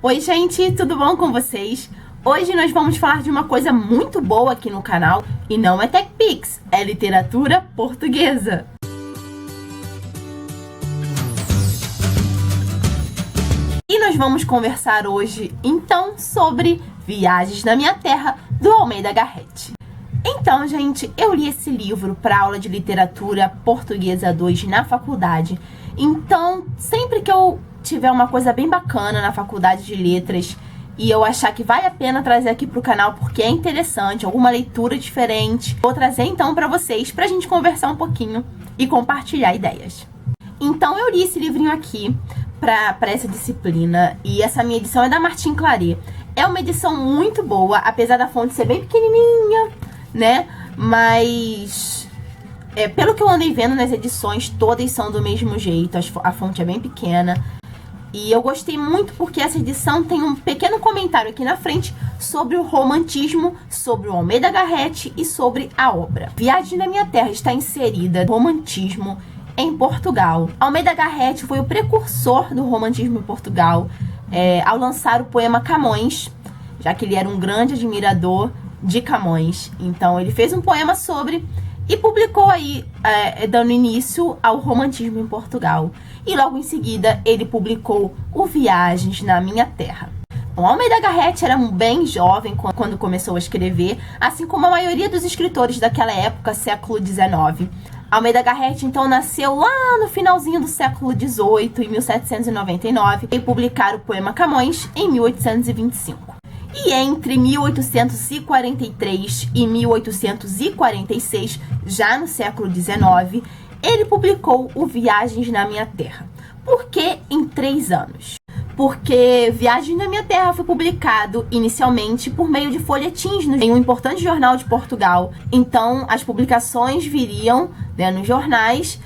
Oi gente, tudo bom com vocês? Hoje nós vamos falar de uma coisa muito boa aqui no canal e não é TechPix, é literatura portuguesa. E nós vamos conversar hoje então sobre Viagens na Minha Terra, do Almeida Garrett. Então, gente, eu li esse livro para aula de literatura portuguesa 2 na faculdade. Então, sempre que eu tiver uma coisa bem bacana na faculdade de letras e eu achar que vale a pena trazer aqui pro canal porque é interessante, alguma leitura diferente, vou trazer então para vocês, pra gente conversar um pouquinho e compartilhar ideias. Então, eu li esse livrinho aqui para essa disciplina e essa minha edição é da Martin Claret. É uma edição muito boa, apesar da fonte ser bem pequenininha, né? Mas pelo que eu andei vendo nas edições, todas são do mesmo jeito, a fonte é bem pequena. E eu gostei muito porque essa edição tem um pequeno comentário aqui na frente sobre o romantismo, sobre o Almeida Garrett e sobre a obra. Viagem na Minha Terra está inserida no romantismo em Portugal. Almeida Garrett foi o precursor do romantismo em Portugal ao lançar o poema Camões, já que ele era um grande admirador de Camões. Então ele fez um poema sobre e publicou aí, dando início ao romantismo em Portugal. E logo em seguida ele publicou o Viagens na Minha Terra. O Almeida Garrett era bem jovem quando começou a escrever, assim como a maioria dos escritores daquela época, século XIX. Almeida Garrett, então, nasceu lá no finalzinho do século XVIII, em 1799, e publicar o poema Camões em 1825. E entre 1843 e 1846, já no século XIX, ele publicou o Viagens na Minha Terra. Por que em 3 anos? Porque Viagens na Minha Terra foi publicado inicialmente por meio de folhetins em um importante jornal de Portugal. Então, as publicações viriam, né, nos jornais.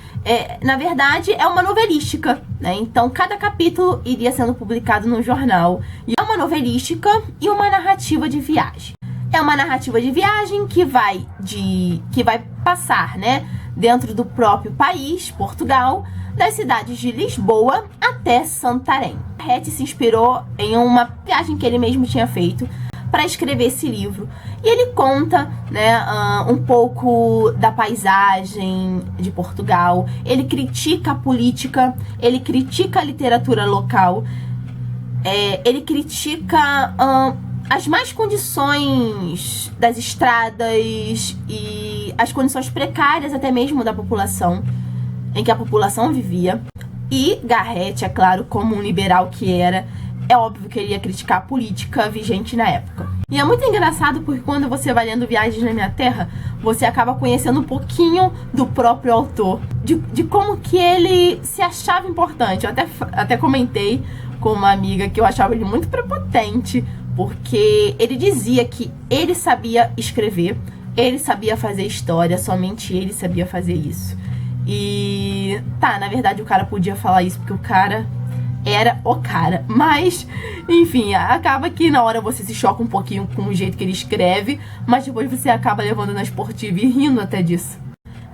Na verdade, é uma novelística, né? Então, cada capítulo iria sendo publicado no jornal. E é uma novelística e uma narrativa de viagem. É uma narrativa de viagem que vai passar, né, dentro do próprio país, Portugal, das cidades de Lisboa até Santarém. Garrett se inspirou em uma viagem que ele mesmo tinha feito para escrever esse livro. E ele conta, né, um pouco da paisagem de Portugal. Ele critica a política, ele critica a literatura local, ele critica as más condições das estradas e as condições precárias até mesmo da população, em que a população vivia. E Garrett, é claro, como um liberal que era, é óbvio que ele ia criticar a política vigente na época. E é muito engraçado porque quando você vai lendo Viagens na Minha Terra, você acaba conhecendo um pouquinho do próprio autor, de como que ele se achava importante. Eu até comentei com uma amiga que eu achava ele muito prepotente, porque ele dizia que ele sabia escrever, ele sabia fazer história, somente ele sabia fazer isso. E na verdade o cara podia falar isso porque o cara era o cara, mas enfim, acaba que na hora você se choca um pouquinho com o jeito que ele escreve, mas depois você acaba levando na esportiva e rindo até disso.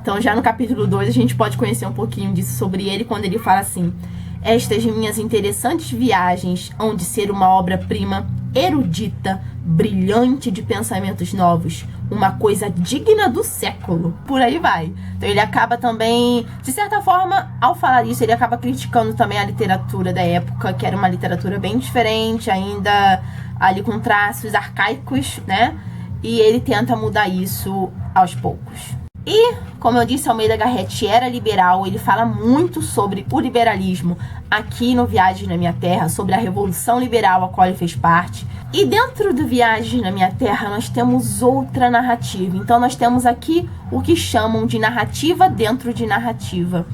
Então já no capítulo 2 a gente pode conhecer um pouquinho disso sobre ele, quando ele fala assim: estas minhas interessantes viagens hão de ser uma obra-prima erudita, brilhante de pensamentos novos, uma coisa digna do século. Por aí vai. Então ele acaba também, de certa forma, ao falar isso, ele acaba criticando também a literatura da época, que era uma literatura bem diferente, ainda ali com traços arcaicos, né? E ele tenta mudar isso aos poucos. E, como eu disse, Almeida Garrett era liberal, ele fala muito sobre o liberalismo aqui no Viagens na Minha Terra, sobre a Revolução Liberal a qual ele fez parte. E dentro do Viagens na Minha Terra nós temos outra narrativa. Então nós temos aqui o que chamam de narrativa dentro de narrativa.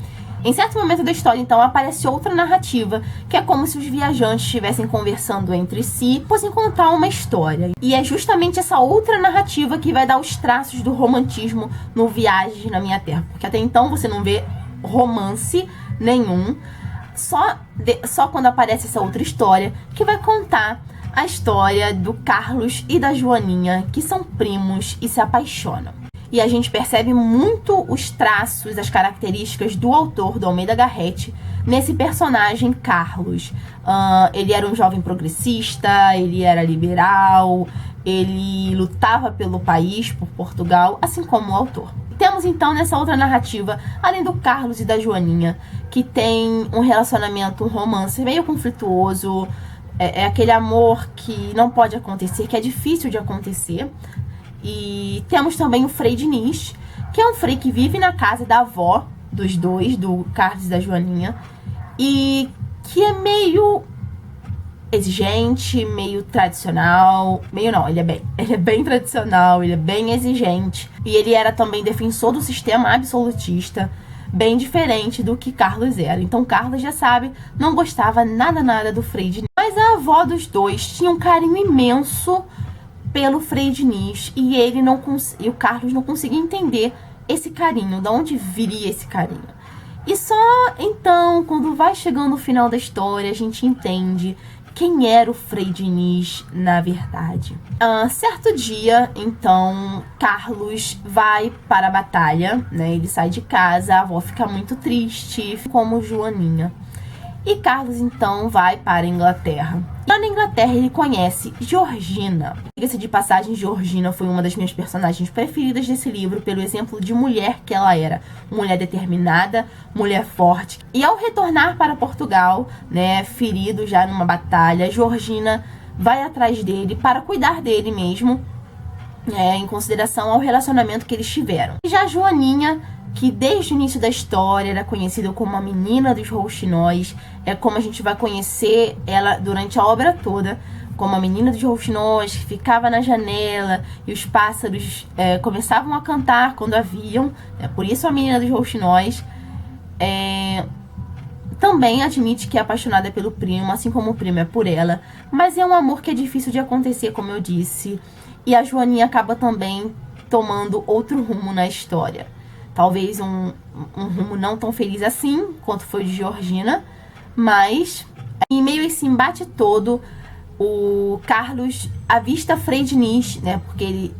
Em certo momento da história, então, aparece outra narrativa, que é como se os viajantes estivessem conversando entre si, fossem contar uma história. E é justamente essa outra narrativa que vai dar os traços do romantismo no Viagens na Minha Terra. Porque até então você não vê romance nenhum, só quando aparece essa outra história, que vai contar a história do Carlos e da Joaninha, que são primos e se apaixonam. e a gente percebe muito os traços, as características do autor, do Almeida Garrett, nesse personagem Carlos. Ele era um jovem progressista, ele era liberal, ele lutava pelo país, por Portugal, assim como o autor. Temos então nessa outra narrativa, além do Carlos e da Joaninha, que tem um relacionamento, um romance meio conflituoso, é aquele amor que não pode acontecer, que é difícil de acontecer. E temos também o Frei Diniz, que é um frei que vive na casa da avó dos dois, do Carlos e da Joaninha, e que é meio exigente, meio tradicional, meio não, ele é bem tradicional, ele é bem exigente, e ele era também defensor do sistema absolutista, bem diferente do que Carlos era. Então Carlos, já sabe, não gostava nada do Frei Diniz, mas a avó dos dois tinha um carinho imenso pelo Frei Diniz, e e o Carlos não conseguia entender esse carinho, de onde viria esse carinho. E só então, quando vai chegando o final da história, a gente entende quem era o Frei Diniz na verdade. Certo dia, então, Carlos vai para a batalha, né? Ele sai de casa, a avó fica muito triste, como Joaninha. E Carlos, então, vai para a Inglaterra. Lá na Inglaterra, ele conhece Georgina. Diga-se de passagem, Georgina foi uma das minhas personagens preferidas desse livro, pelo exemplo de mulher que ela era. Mulher determinada, mulher forte. E ao retornar para Portugal, né, ferido já numa batalha, Georgina vai atrás dele para cuidar dele mesmo, em consideração ao relacionamento que eles tiveram. E já Joaninha, que desde o início da história era conhecida como a menina dos rouxinóis, é como a gente vai conhecer ela durante a obra toda, como a menina dos rouxinóis, que ficava na janela e os pássaros começavam a cantar quando a viam, por isso a menina dos rouxinóis. Também admite que é apaixonada pelo primo, assim como o primo é por ela, mas é um amor que é difícil de acontecer, como eu disse, e a Joaninha acaba também tomando outro rumo na história. Talvez um rumo não tão feliz assim, quanto foi de Georgina, mas em meio a esse embate todo, o Carlos avista Frei Diniz, né, porque ele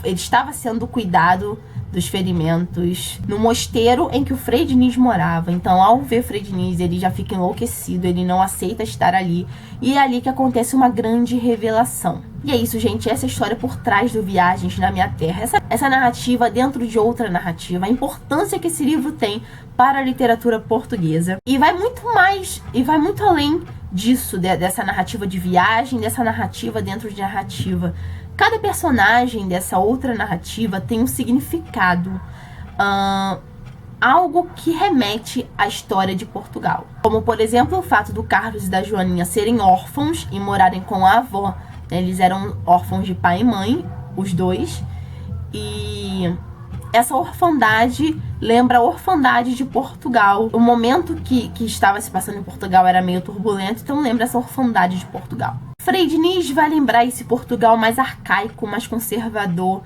estava sendo cuidado dos ferimentos no mosteiro em que o Frei Diniz morava. Então, ao ver Frei Diniz, ele já fica enlouquecido, ele não aceita estar ali, e é ali que acontece uma grande revelação. E é isso, gente, essa história por trás do Viagens na Minha Terra, essa narrativa dentro de outra narrativa, a importância que esse livro tem para a literatura portuguesa, e vai muito mais, e vai muito além disso, dessa narrativa de viagem, dessa narrativa dentro de narrativa. Cada personagem dessa outra narrativa tem um significado, algo que remete à história de Portugal. Como, por exemplo, o fato do Carlos e da Joaninha serem órfãos e morarem com a avó. Eles eram órfãos de pai e mãe, os dois, e essa orfandade lembra a orfandade de Portugal. O momento que estava se passando em Portugal era meio turbulento, então lembra essa orfandade de Portugal. Frei Diniz vai lembrar esse Portugal mais arcaico, mais conservador,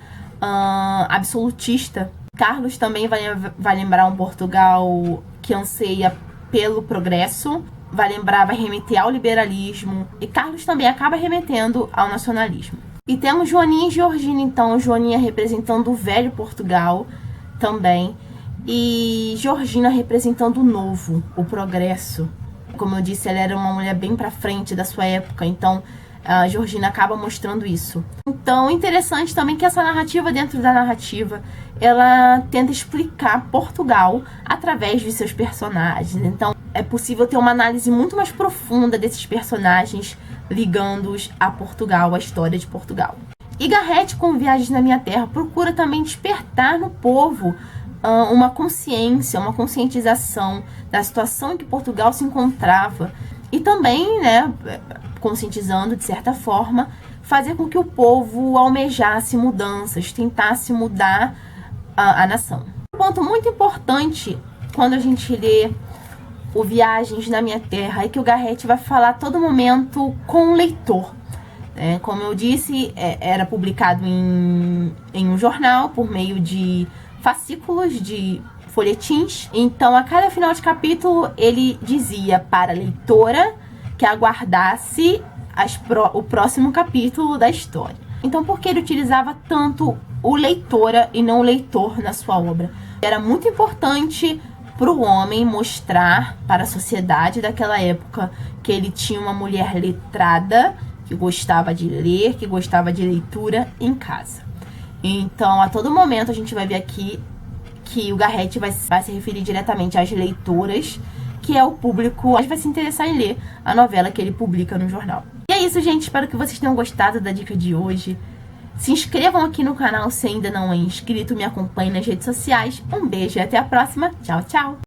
absolutista. Carlos também vai lembrar um Portugal que anseia pelo progresso, vai remeter ao liberalismo, e Carlos também acaba remetendo ao nacionalismo. E temos Joaninha e Georgina, então, Joaninha representando o velho Portugal também, e Georgina representando o novo, o progresso. Como eu disse, ela era uma mulher bem pra frente da sua época, então a Georgina acaba mostrando isso. Então, interessante também que essa narrativa dentro da narrativa, ela tenta explicar Portugal através de seus personagens. Então, é possível ter uma análise muito mais profunda desses personagens, ligando-os a Portugal, a história de Portugal. E Garrett, com Viagens na Minha Terra, procura também despertar no povo uma consciência, uma conscientização da situação em que Portugal se encontrava, e também, né, conscientizando de certa forma, fazer com que o povo almejasse mudanças, tentasse mudar a nação. Um ponto muito importante quando a gente lê o Viagens na Minha Terra é que o Garrett vai falar a todo momento com o leitor. Como eu disse, era publicado em um jornal por meio de fascículos de folhetins. Então, a cada final de capítulo, ele dizia para a leitora que aguardasse o próximo capítulo da história. Então, por que ele utilizava tanto o leitora e não o leitor na sua obra. Era muito importante para o homem mostrar para a sociedade daquela época que ele tinha uma mulher letrada, que gostava de ler, que gostava de leitura em casa. Então, a todo momento a gente vai ver aqui que o Garrett vai se referir diretamente às leitoras, que é o público que vai se interessar em ler a novela que ele publica no jornal. E é isso, gente. Espero que vocês tenham gostado da dica de hoje. Se inscrevam aqui no canal se ainda não é inscrito. Me acompanhem nas redes sociais. Um beijo e até a próxima. Tchau, tchau!